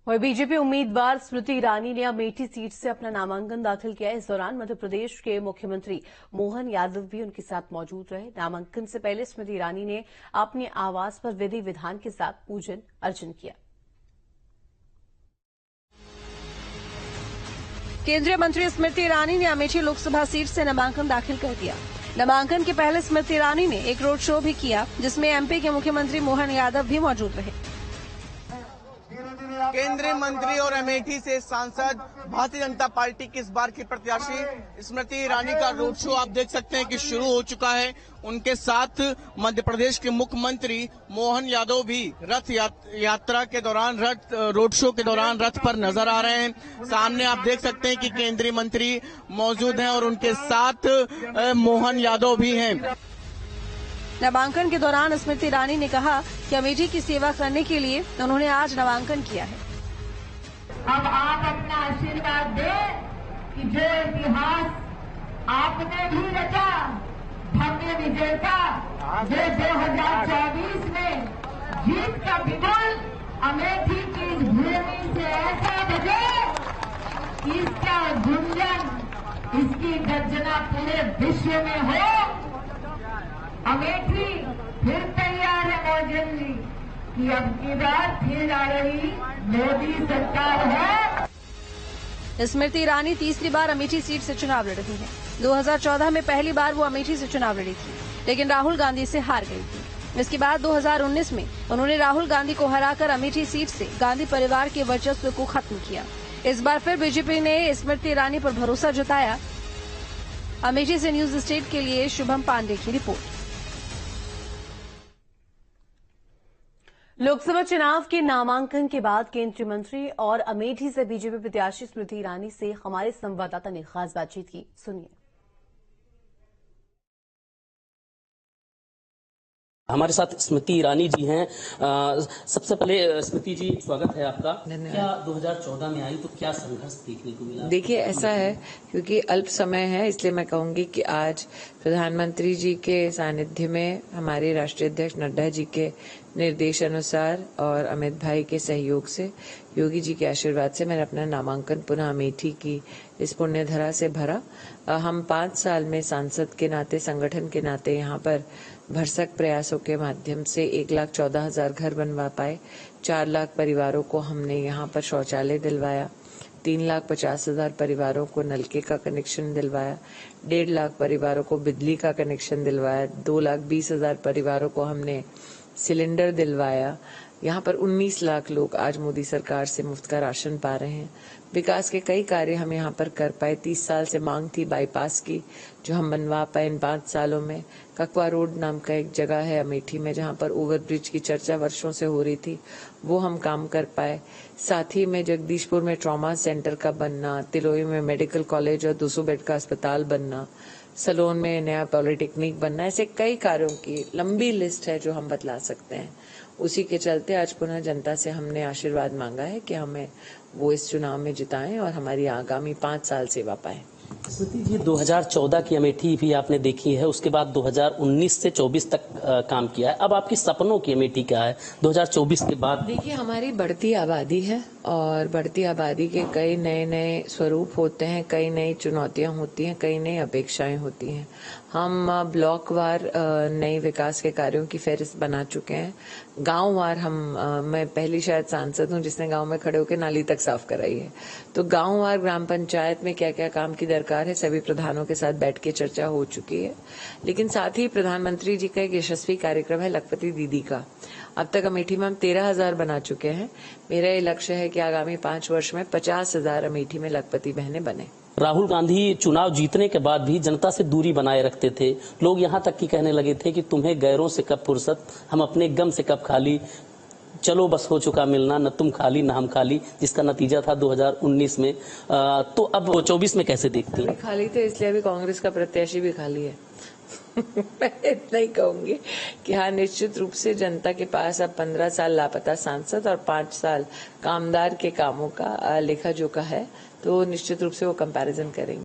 वहीं बीजेपी उम्मीदवार स्मृति ईरानी ने अमेठी सीट से अपना नामांकन दाखिल किया। इस दौरान मध्य प्रदेश के मुख्यमंत्री मोहन यादव भी उनके साथ मौजूद रहे। नामांकन से पहले स्मृति ईरानी ने अपने आवास पर विधि विधान के साथ पूजन अर्चन किया। केंद्रीय मंत्री स्मृति ईरानी ने अमेठी लोकसभा सीट से नामांकन दाखिल कर दिया। नामांकन के पहले स्मृति ईरानी ने एक रोड शो भी किया, जिसमें एमपी के मुख्यमंत्री मोहन यादव भी मौजूद रहे। केंद्रीय मंत्री और अमेठी से सांसद भारतीय जनता पार्टी की इस बार की प्रत्याशी स्मृति ईरानी का रोड शो आप देख सकते हैं कि शुरू हो चुका है। उनके साथ मध्य प्रदेश के मुख्यमंत्री मोहन यादव भी रथ यात्रा के दौरान रोड शो के दौरान रथ पर नजर आ रहे हैं। सामने आप देख सकते हैं कि केंद्रीय मंत्री मौजूद हैं और उनके साथ मोहन यादव भी हैं। नामांकन के दौरान स्मृति ईरानी ने कहा कि अमेठी की सेवा करने के लिए उन्होंने आज नामांकन किया है। अब आप अपना आशीर्वाद दें कि जो इतिहास आपने भी रचा भव्य विजय का, जो 2024 में जीत का बिगुल अमेठी की भूमि से ऐसा बजे कि इसका गुंजन, इसकी गर्जना पूरे विश्व में हो। अमेठी फिर तैयार है मौजूद कि अब की बार फिर आ रही मोदी सरकार है। स्मृति ईरानी तीसरी बार अमेठी सीट से चुनाव लड़ रही हैं। 2014 में पहली बार वो अमेठी से चुनाव लड़ी थी, लेकिन राहुल गांधी से हार गई थी। इसके बाद 2019 में उन्होंने राहुल गांधी को हराकर अमेठी सीट से गांधी परिवार के वर्चस्व को खत्म किया। इस बार फिर बीजेपी ने स्मृति ईरानी पर भरोसा जताया। अमेठी से न्यूज स्टेट के लिए शुभम पांडे की रिपोर्ट। लोकसभा चुनाव के नामांकन के बाद केंद्रीय मंत्री और अमेठी से बीजेपी प्रत्याशी स्मृति ईरानी से हमारे संवाददाता ने खास बातचीत की। सुनिए। हमारे साथ स्मृति ईरानी जी हैं। सबसे पहले स्मृति जी, स्वागत है आपका। क्या 2014 में आई तो क्या संघर्ष देखने को मिला? देखिए, ऐसा है क्योंकि अल्प समय है, इसलिए मैं कहूंगी कि आज प्रधानमंत्री जी के सानिध्य में हमारे राष्ट्रीय अध्यक्ष नड्डा जी के निर्देश अनुसार और अमित भाई के सहयोग से, योगी जी के आशीर्वाद से मैंने अपना नामांकन पुनः अमेठी की इस पुण्यधरा से भरा। हम 5 साल में सांसद के नाते, संगठन के नाते यहाँ पर भरसक प्रयासों के माध्यम से 1,14,000 घर बनवा पाए। 4 लाख परिवारों को हमने यहाँ पर शौचालय दिलवाया। 3,50,000 परिवारों को नलके का कनेक्शन दिलवाया। 1.5 लाख परिवारों को बिजली का कनेक्शन दिलवाया। 2,20,000 परिवारों को हमने सिलेंडर दिलवाया। यहाँ पर 19 लाख लोग आज मोदी सरकार से मुफ्त का राशन पा रहे हैं। विकास के कई कार्य हम यहाँ पर कर पाए। 30 साल से मांग थी बाईपास की, जो हम बनवा पाए इन 5 सालों में। ककवा रोड नाम का एक जगह है अमेठी में, जहाँ पर ओवरब्रिज की चर्चा वर्षों से हो रही थी, वो हम काम कर पाए। साथ ही में जगदीशपुर में ट्रॉमा सेंटर का बनना, तिलोई में मेडिकल कॉलेज और 200 बेड का अस्पताल बनना, सलोन में नया पॉलिटेक्निक बनना, ऐसे कई कार्यों की लंबी लिस्ट है जो हम बतला सकते हैं। उसी के चलते आज पुनः जनता से हमने आशीर्वाद मांगा है कि हमें वो इस चुनाव में जिताएं और हमारी आगामी 5 साल सेवा पाएं। स्मृति जी, 2014 की अमेठी भी आपने देखी है, उसके बाद 2019 से 24 तक काम किया है। अब आपकी सपनों की अमेठी क्या है 2024 के बाद? देखिए, हमारी बढ़ती आबादी है और बढ़ती आबादी के कई नए नए स्वरूप होते हैं, कई नई चुनौतियां होती हैं, कई नई अपेक्षाएं होती हैं। हम ब्लॉक वार नए विकास के कार्यों की फहरिस्त बना चुके हैं। गांव वार मैं पहली शायद सांसद हूं जिसने गांव में खड़े होकर नाली तक साफ कराई है। तो गांव वार ग्राम पंचायत में क्या क्या काम की दरकार है, सभी प्रधानों के साथ बैठ के चर्चा हो चुकी है। लेकिन साथ ही प्रधानमंत्री जी का एक यशस्वी कार्यक्रम है लखपति दीदी का। अब तक अमेठी में हम 13,000 बना चुके हैं। मेरा ये लक्ष्य है कि आगामी 5 वर्ष में 50,000 अमेठी में लखपति बहनें बने। राहुल गांधी चुनाव जीतने के बाद भी जनता से दूरी बनाए रखते थे। लोग यहाँ तक की कहने लगे थे कि तुम्हें गैरों से कब फुर्सत, हम अपने गम से कब खाली, चलो बस हो चुका मिलना, न तुम खाली न हम खाली, जिसका नतीजा था 2019 में। तो अब 24 में कैसे देखती हैं? खाली थे इसलिए अभी कांग्रेस का प्रत्याशी भी खाली है। मैं इतना ही कहूंगी कि हाँ, निश्चित रूप से जनता के पास अब 15 साल लापता सांसद और 5 साल कामदार के कामों का लेखा जोखा है, तो निश्चित रूप से वो कंपैरिजन करेंगे।